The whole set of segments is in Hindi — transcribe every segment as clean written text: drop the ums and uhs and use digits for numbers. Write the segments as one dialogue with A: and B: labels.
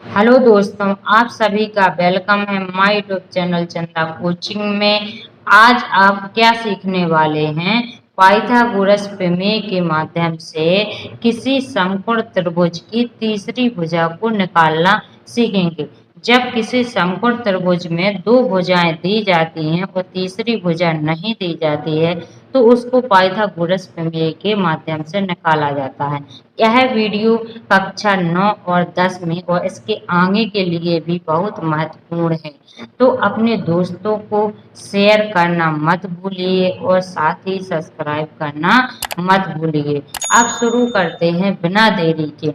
A: हेलो दोस्तों, आप सभी का वेलकम है माय यूट्यूब चैनल चंदा कोचिंग में। आज आप क्या सीखने वाले हैं? पाइथागोरस प्रमेय के माध्यम से किसी समकोण त्रिभुज की तीसरी भुजा को निकालना सीखेंगे। जब किसी समकोण त्रिभुज में दो भुजाएं दी जाती हैं और तीसरी भुजा नहीं दी जाती है तो उसको पाइथागोरस प्रमेय के माध्यम से निकाला जाता है। यह वीडियो कक्षा 9 और 10 में और इसके आगे के लिए भी बहुत महत्वपूर्ण है, तो अपने दोस्तों को शेयर करना मत भूलिए और साथ ही सब्सक्राइब करना मत भूलिए। अब शुरू करते हैं बिना देरी के।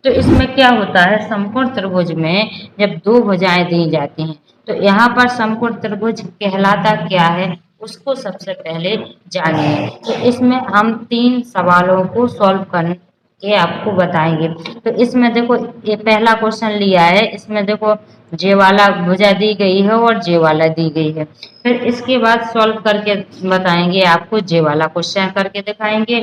A: तो इसमें क्या होता है, समकोण त्रिभुज में जब दो भुजाएं दी जाती हैं तो यहाँ पर समकोण त्रिभुज कहलाता क्या है उसको सबसे पहले जानिए। तो इसमें हम 3 सवालों को सॉल्व करके आपको बताएंगे। तो इसमें देखो, ये पहला क्वेश्चन लिया है, इसमें देखो जे वाला भुजा दी गई है और जे वाला दी गई है। फिर इसके बाद सॉल्व करके बताएंगे आपको, जे वाला क्वेश्चन करके दिखाएंगे।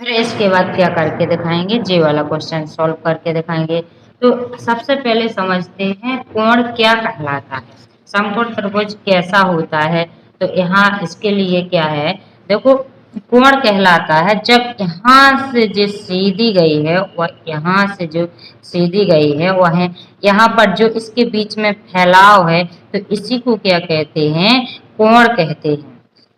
A: फिर इसके बाद क्या करके दिखाएंगे, जे वाला क्वेश्चन सॉल्व करके दिखाएंगे। तो सबसे पहले समझते हैं कोण क्या कहलाता है, समकोण त्रिभुज कैसा होता है। तो यहाँ इसके लिए क्या है, देखो कोण कहलाता है जब यहाँ से जो सीधी गई है वह यहाँ से जो सीधी गई है वह है यहाँ पर जो इसके बीच में फैलाव है, तो इसी को क्या कहते हैं, कोण कहते हैं।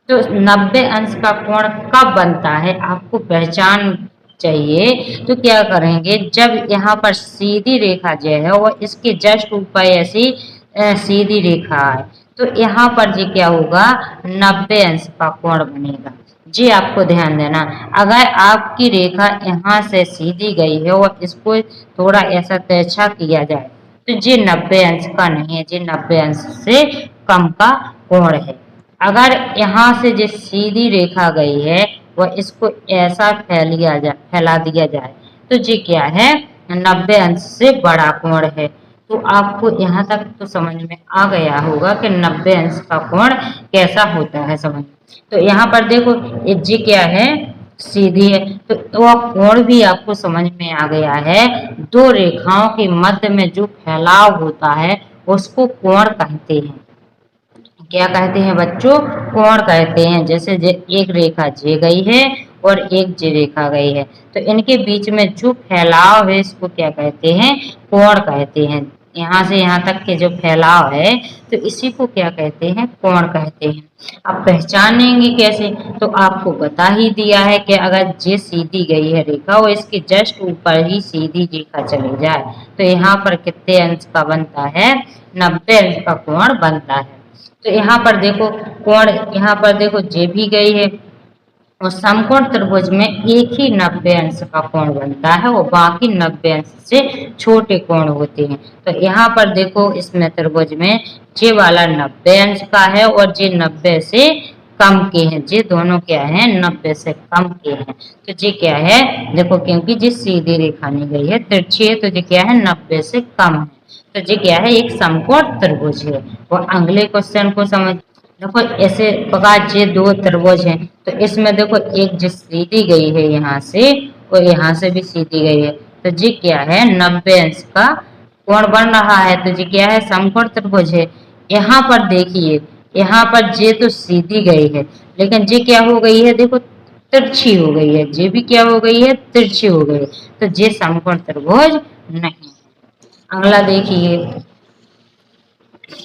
A: तो 90 अंश का कोण कब बनता है आपको पहचान चाहिए। तो क्या करेंगे, जब यहाँ पर सीधी रेखा जो है वो इसके जस्ट ऊपर ऐसी सीधी रेखा है तो यहाँ पर जी क्या होगा, 90 अंश का कोण बनेगा। जी आपको ध्यान देना, अगर आपकी रेखा यहाँ से सीधी गई है और इसको थोड़ा ऐसा तिरछा किया जाए तो जी 90 अंश का नहीं है, जी 90 अंश से कम का कोण है। अगर यहाँ से जो सीधी रेखा गई है वह इसको ऐसा फैला दिया जाए तो जी क्या है, 90 अंश से बड़ा कोण है। तो आपको यहाँ तक तो समझ में आ गया होगा कि 90 अंश का कोण कैसा होता है समझ। तो यहाँ पर देखो ये जी क्या है, सीधी है, तो वह कोण भी आपको समझ में आ गया है। दो रेखाओं के मध्य में जो फैलाव होता है उसको कोण कहते हैं। क्या कहते हैं बच्चों, कोण कहते हैं। जैसे एक रेखा जे गई है और एक जे रेखा गई है तो इनके बीच में जो फैलाव है इसको क्या कहते हैं, कोण कहते हैं। यहाँ से यहाँ तक के जो फैलाव है तो इसी को क्या कहते हैं, कोण कहते हैं। अब पहचानेंगे कैसे, तो आपको बता ही दिया है कि अगर जे सीधी गई है रेखा और इसके जस्ट ऊपर ही सीधी रेखा चली जाए तो यहाँ पर कितने अंश का बनता है, 90 अंश का कोण बनता है। तो यहाँ पर देखो कोण, यहाँ पर देखो जे भी गई है और समकोण त्रिभुज में एक ही 90 अंश का कोण बनता है और बाकी 90 अंश से छोटे कोण होते हैं। तो यहाँ पर देखो इसमें त्रिभुज में जे वाला 90 अंश का है और जे 90 से कम के हैं, जे दोनों क्या है, 90 से कम के हैं। तो जे क्या है, देखो क्योंकि जिस सीधी रेखा नहीं गई है तिरछी है तो जे क्या है, 90 से कम है। तो जी क्या है, एक समकोण त्रिभुज है। और अगले क्वेश्चन को समझ, देखो ऐसे प्रकार जे दो त्रिभुज हैं तो इसमें देखो एक जो सीधी गई है यहाँ से और यहाँ से भी सीधी गई है तो जी क्या है, 90 अंश का कोण बन रहा है। तो जी क्या है, समकोण त्रिभुज है। यहाँ पर देखिए, यहाँ पर जे तो सीधी गई है लेकिन जे क्या हो गई है, देखो तिरछी हो गई है। जे भी क्या हो गई है, तिरछी हो गई है। तो जे समकोण त्रिभुज नहीं। अगला देखिए,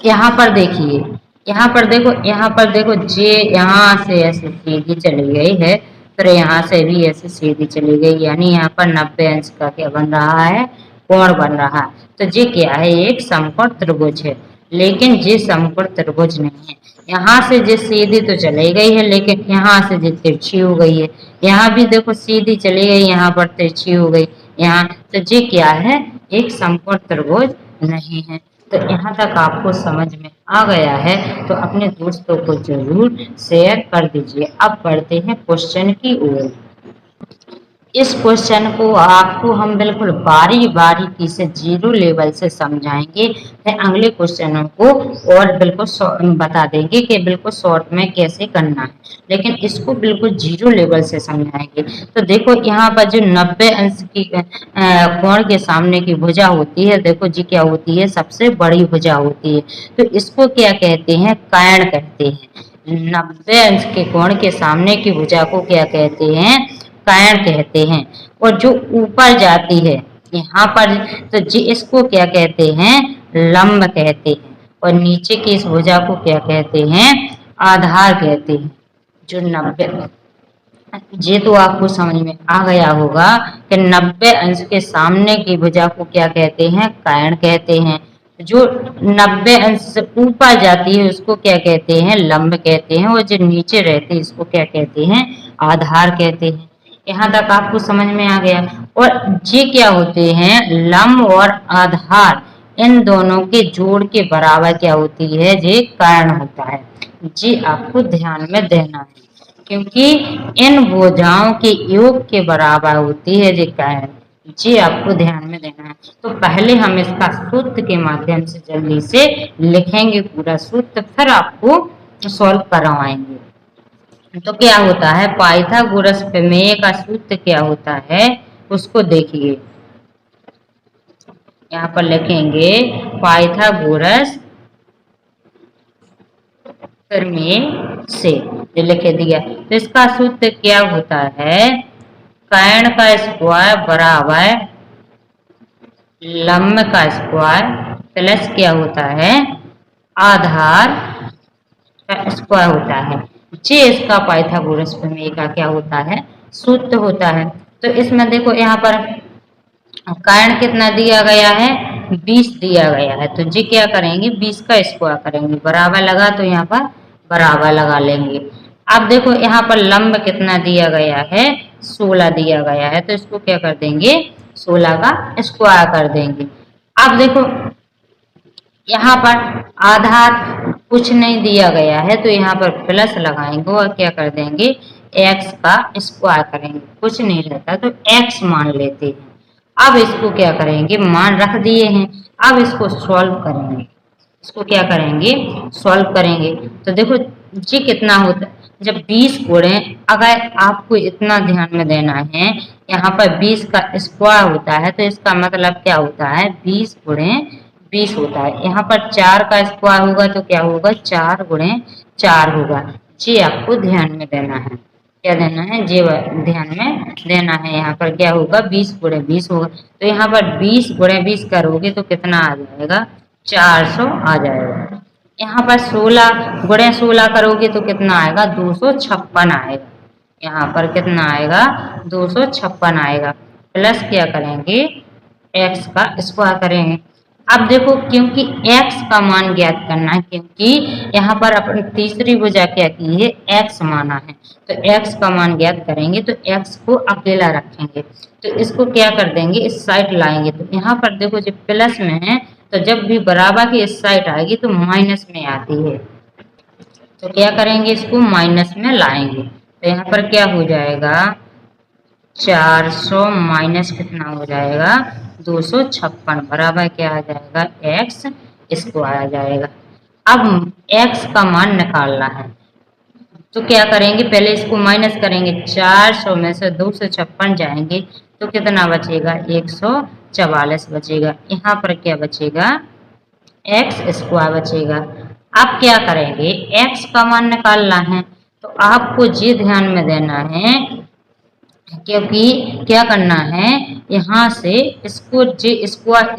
A: यहाँ पर देखिए, यहाँ पर देखो, यहाँ पर देखो जे यहाँ से ऐसे सीधी चली गई है फिर यहाँ से भी ऐसे सीधी चली गई, यानी यहाँ पर 90 अंश का क्या बन रहा है, कोण बन रहा है। तो जे क्या है, एक समकोण त्रिभुज है। लेकिन जे समकोण त्रिभुज नहीं है। यहाँ से जे सीधी तो चली गई है लेकिन यहाँ से जे तिरछी हो गई है। यहाँ भी देखो सीधी चली गई, यहाँ पर तिरछी हो गई यहाँ। तो जे क्या है, एक समकोण त्रिभुज नहीं है। तो यहाँ तक आपको समझ में आ गया है तो अपने दोस्तों को जरूर शेयर कर दीजिए। अब बढ़ते हैं क्वेश्चन की ओर। इस क्वेश्चन को आपको हम बिल्कुल बारीकी से जीरो लेवल से समझाएंगे। फिर अगले क्वेश्चनों को और बिल्कुल बता देंगे कि बिल्कुल शॉर्ट में कैसे करना है, लेकिन इसको बिल्कुल जीरो लेवल से समझाएंगे। तो देखो यहाँ पर जो 90 अंश की कोण के सामने की भुजा होती है, देखो जी क्या होती है, सबसे बड़ी भुजा होती है। तो इसको क्या कहते हैं, कर्ण कहते हैं। 90 अंश के कोण के सामने की भुजा को क्या कहते हैं, कर्ण कहते हैं। और जो ऊपर जाती है यहाँ पर, तो जी इसको क्या कहते हैं, लंब कहते हैं। और नीचे की इस भुजा को क्या कहते हैं, आधार कहते हैं। जो 90, ये तो आपको समझ में आ गया होगा कि 90 अंश के सामने की भुजा को क्या कहते हैं, कर्ण कहते हैं। जो 90 अंश से ऊपर जाती है उसको क्या कहते हैं, लंब कहते हैं। और जो नीचे रहती है इसको क्या कहते हैं, आधार कहते हैं। यहाँ तक आपको समझ में आ गया। और ये क्या होते हैं, लंब और आधार, इन दोनों के जोड़ के बराबर क्या होती है, ये कर्ण होता है। जी आपको ध्यान में देना है, क्योंकि इन भुजाओं के योग के बराबर होती है ये कर्ण। जी आपको ध्यान में देना है। तो पहले हम इसका सूत्र के माध्यम से जल्दी से लिखेंगे पूरा सूत्र, फिर आपको सॉल्व करवाएंगे। तो क्या होता है, पाइथागोरस प्रमेय का सूत्र क्या होता है, उसको देखिए। यहाँ पर लिखेंगे पाइथागोरस प्रमेय से, ये लिख दिया। तो इसका सूत्र क्या होता है, कर्ण का स्क्वायर बराबर लंब का स्क्वायर प्लस क्या होता है, आधार का स्क्वायर होता है। जे इसका पाइथागोरस प्रमेय का क्या होता है, सूत्र होता है। तो इसमें देखो यहाँ पर कर्ण कितना दिया गया है, 20 दिया गया है। तो जी क्या करेंगे, 20 का स्क्वायर करेंगे, बराबर लगा तो यहाँ पर बराबर लगा लेंगे। अब देखो यहाँ पर लंब कितना दिया गया है, 16 दिया गया है। तो इसको क्या कर देंगे, 16 का स्क्वायर कर देंगे। अब देखो यहाँ पर आधार कुछ नहीं दिया गया है, तो यहाँ पर प्लस लगाएंगे और क्या कर देंगे, एक्स का स्क्वायर करेंगे। कुछ नहीं रहता तो एक्स मान लेते हैं। अब इसको क्या करेंगे, मान रख दिए हैं, अब इसको सॉल्व करेंगे। इसको क्या करेंगे, सॉल्व करेंगे। तो देखो जी कितना होता है, जब 20 गुणे, अगर आपको इतना ध्यान में देना है, यहाँ पर 20 का स्क्वायर होता है, तो इसका मतलब क्या होता है, 20 गुणे 20 होता है। यहाँ पर 4 का स्क्वायर होगा तो क्या होगा, 4 गुणे 4 होगा। जी आपको ध्यान में देना है, क्या देना है, जी ध्यान में देना है। यहाँ पर क्या होगा, 20 गुणे 20 होगा। तो यहाँ पर 20 गुणे 20 करोगे तो कितना आ जाएगा, 400 आ जाएगा। यहाँ पर 16 गुणे 16 करोगे तो कितना आएगा, 256 आएगा। यहाँ पर कितना आएगा, 256 आएगा। प्लस क्या करेंगे, एक्स का स्क्वायर करेंगे। अब देखो क्योंकि x का मान ज्ञात करना है, क्योंकि यहाँ पर अपन तीसरी भुजा क्या की है, x माना है। तो x का मान ज्ञात करेंगे तो x को अकेला रखेंगे। तो इसको क्या कर देंगे, इस साइड लाएंगे। तो यहाँ पर देखो जब प्लस में है, तो जब भी बराबर की इस साइड आएगी तो माइनस में आती है। तो क्या करेंगे, इसको माइनस में लाएंगे। तो यहाँ पर क्या हो जाएगा, 400 माइनस कितना हो जाएगा, 256 बराबर क्या आ जाएगा, एक्स स्क्वायर आ जाएगा। अब एक्स का मान निकालना है, तो क्या करेंगे, पहले इसको माइनस करेंगे। 400 में से 256 जाएंगे तो कितना बचेगा, 144 बचेगा। यहाँ पर क्या बचेगा, एक्स स्क्वायर बचेगा। अब क्या करेंगे, एक्स का मान निकालना है, तो आपको ये ध्यान में देना है, क्योंकि क्या करना है, यहाँ से इसको जे स्क्वायर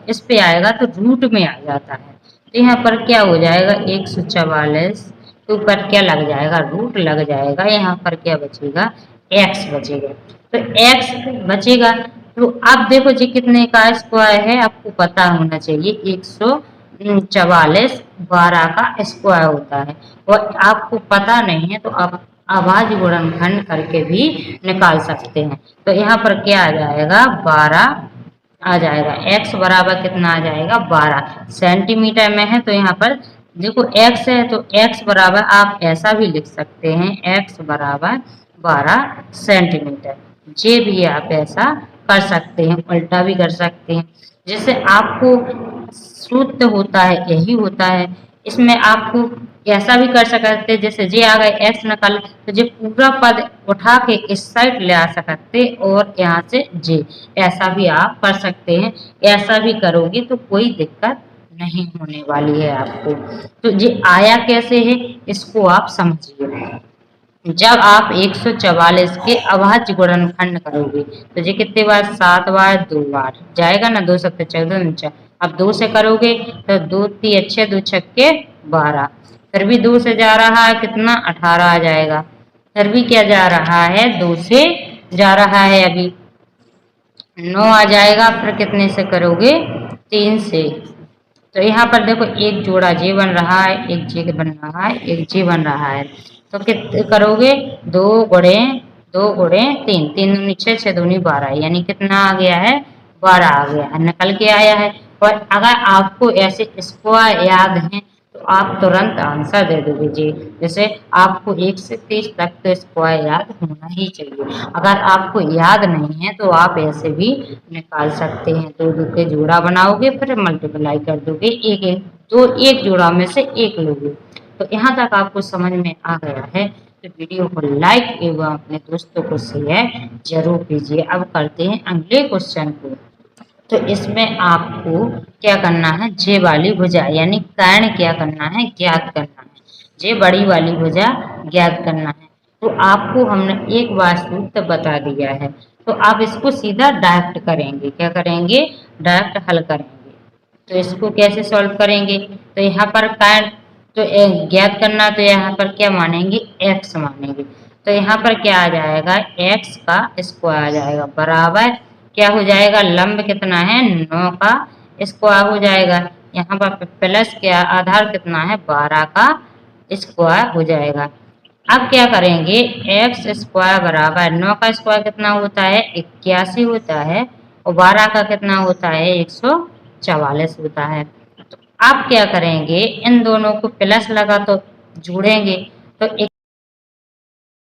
A: इस पे आएगा तो रूट में आ जाता है। तो यहाँ पर क्या हो जाएगा, 144 के ऊपर क्या लग जाएगा, रूट लग जाएगा। यहाँ पर क्या बचेगा, एक्स बचेगा। तो एक्स बचेगा। तो अब देखो जी कितने का स्क्वायर है, आपको पता होना चाहिए, 144 12 का स्क्वायर होता है। और आपको पता नहीं है तो आप आवाज गुणनखंड करके भी निकाल सकते हैं। तो यहाँ पर क्या आ जाएगा, 12 आ जाएगा। x बराबर कितना आ जाएगा, 12 सेंटीमीटर में है। तो यहाँ पर देखो x है, तो x बराबर आप ऐसा भी लिख सकते हैं, x बराबर 12 सेंटीमीटर। जे भी आप ऐसा कर सकते हैं, उल्टा भी कर सकते हैं। जैसे आपको शुद्ध होता है यही होता है, इसमें आपको ऐसा भी कर सकते हैं, जैसे जे आ गए एक्स निकाल तो जे पूरा पद उठा के इस साइड ले आ सकते और यहाँ से जे, ऐसा भी आप कर सकते हैं। ऐसा भी करोगे तो कोई दिक्कत नहीं होने वाली है आपको। तो ये आया कैसे है इसको आप समझिए। जब आप 144 के अभाज्य गुणनखंड करोगे तो ये कितने बार, 7 बार, 2 बार जाएगा ना, 2 सत्ते 14 19। अब 2 से करोगे तो 2 3 अच्छे 2 छक्के 12, फिर भी 2 से जा रहा है कितना 18 आ जाएगा। फिर भी क्या जा रहा है 2 से जा रहा है अभी 9 आ जाएगा। फिर कितने से करोगे 3 से। तो यहाँ पर देखो एक जोड़ा जे बन रहा है, एक जे बन रहा है, एक जे बन रहा है। तो कितने करोगे, 2 गुणे 3, 3 दूनी 6, 6 दूनी 12, यानी कितना आ गया है 12 आ गया है, निकल के आया है। और अगर आपको ऐसे स्क्वायर याद है तो आप तुरंत आंसर दे दोगे जी। जैसे आपको 1 से 30 तक तो स्क्वायर याद होना ही चाहिए। अगर आपको याद नहीं है तो आप ऐसे भी निकाल सकते हैं। 2 2 के जोड़ा बनाओगे फिर मल्टीप्लाई कर दोगे, एक एक दो एक जोड़ा में से एक लोगे। तो यहाँ तक आपको समझ में आ गया है तो वीडियो को लाइक एवं अपने दोस्तों को शेयर जरूर कीजिए। अब करते हैं अगले क्वेश्चन को। तो इसमें आपको क्या करना है, जे वाली भुजा यानी कर्ण क्या करना है, ज्ञात करना है। जे बड़ी वाली भुजा ज्ञात करना है। तो आपको हमने एक बार सूत्र बता दिया है, तो आप इसको सीधा डायरेक्ट करेंगे। क्या करेंगे, डायरेक्ट हल करेंगे। तो इसको कैसे सॉल्व करेंगे, तो यहाँ पर कर्ण तो ज्ञात करना, तो यहाँ पर क्या मानेंगे, एक्स मानेंगे। तो यहाँ पर क्या आ जाएगा, एक्स का स्क्वायर आ जाएगा बराबर क्या हो जाएगा, लंब कितना है 9 का स्क्वायर हो जाएगा। यहाँ पर प्लस क्या, आधार कितना है 12 का स्क्वायर हो जाएगा। अब क्या करेंगे, एक्स स्क्वायर बराबर 9 का स्क्वायर कितना होता है 81 होता है, और 12 का कितना होता है 144 होता है। तो आप क्या करेंगे, इन दोनों को प्लस लगा तो जोड़ेंगे, तो एक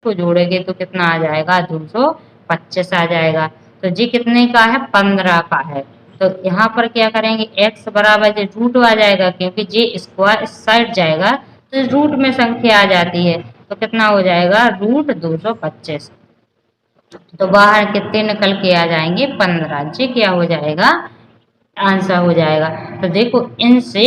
A: को जोड़ेंगे तो कितना आ जाएगा 225 आ जाएगा। तो जी कितने का है 15 का है। तो यहाँ पर क्या करेंगे, x बराबर जो रूट आ जाएगा, क्योंकि जे स्क्वायर इस साइड जाएगा तो रूट में संख्या आ जाती है। तो कितना हो जाएगा रूट 225। तो बाहर कितने निकल के आ जाएंगे 15, जी क्या हो जाएगा आंसर हो जाएगा। तो देखो इनसे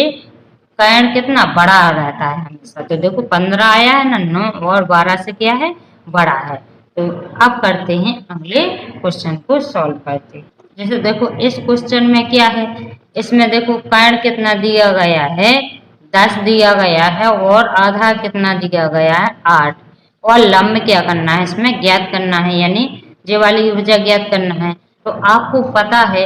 A: कर्ण कितना बड़ा रहता है हमेशा। तो देखो 15 आया है ना, 9 और 12 से क्या है बड़ा है। तो अब करते हैं अगले क्वेश्चन को सॉल्व करते हैं। जैसे देखो इस क्वेश्चन में क्या है, इसमें देखो कर्ण कितना दिया गया है 10 दिया गया है, और आधा कितना दिया गया है 8, और लंब क्या करना है इसमें ज्ञात करना है, यानी जे वाली ऊर्जा ज्ञात करना है। तो आपको पता है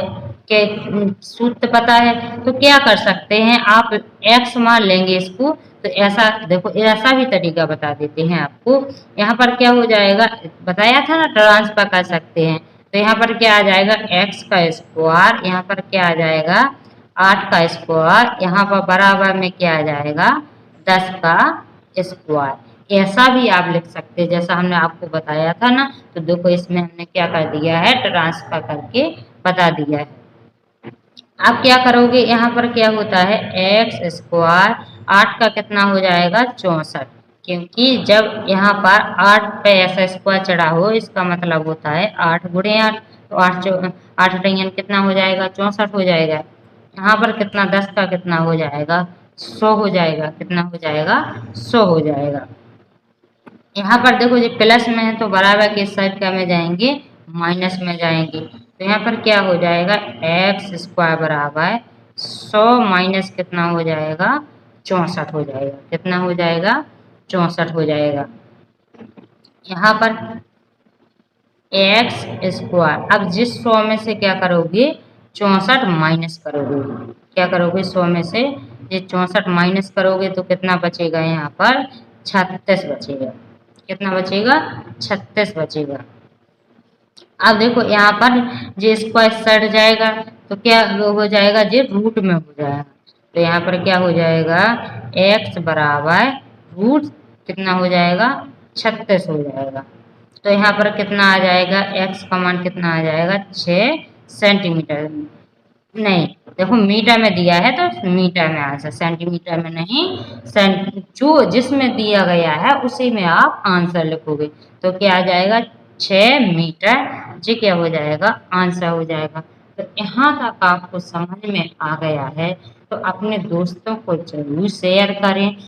A: कि सूत्र पता है, तो क्या कर सकते हैं आप एक्स मान लेंगे इसको। तो ऐसा देखो ऐसा भी तरीका बता देते हैं आपको। यहाँ पर क्या हो जाएगा, बताया था ना ट्रांसफर कर सकते हैं। तो यहाँ पर क्या आ जाएगा एक्स का स्क्वायर, यहाँ पर क्या आ जाएगा 8 का स्क्वायर, यहाँ पर बराबर में क्या आ जाएगा 10 का स्क्वायर। ऐसा भी आप लिख सकते हैं जैसा हमने आपको बताया था ना। तो देखो इसमें हमने क्या कर दिया है, ट्रांसफर करके बता दिया है। आप क्या करोगे, यहाँ पर क्या होता है एक्स स्क्वायर 8 का कितना हो जाएगा 64, क्योंकि जब यहाँ पर 8 पे ऐसा स्क्वायर चढ़ा हो इसका मतलब होता है 8 गुणे 8। तो 8 रंगन कितना हो जाएगा 64 हो जाएगा। यहाँ पर कितना 10 का कितना हो जाएगा 100 हो जाएगा, कितना हो जाएगा 100 हो जाएगा। यहाँ पर देखो ये प्लस में है तो बराबर के साइड क्या में जाएंगे माइनस में जाएंगे। तो यहाँ पर क्या हो जाएगा एक्स स्क्वायर बराबर 100 माइनस कितना हो जाएगा 64 हो जाएगा, कितना हो जाएगा 64 हो जाएगा। यहाँ पर एक्स स्क्वायर, अब जिस 100 में से क्या करोगे 64 माइनस करोगे, क्या करोगे 100 में से ये 64 माइनस करोगे तो कितना बचेगा यहाँ पर 36 बचेगा, कितना बचेगा 36 बचेगा। अब देखो यहाँ पर जे स्क्वायर सट जाएगा तो क्या हो जाएगा जे रूट में हो जाएगा। तो यहाँ पर क्या हो जाएगा एक्स बराबर रूट कितना हो जाएगा 36 हो जाएगा। तो यहाँ पर कितना आ जाएगा, x का मान कितना आ जाएगा 6 सेंटीमीटर। नहीं, देखो मीटर में दिया है तो मीटर में आंसर, सेंटीमीटर में नहीं। जो जिसमें दिया गया है उसी में आप आंसर लिखोगे। तो क्या आ जाएगा 6 मीटर, जी क्या हो जाएगा, आंसर हो जाएगा। तो यहाँ तक आपको समझ में आ गया है तो अपने दोस्तों को जरूर शेयर करें।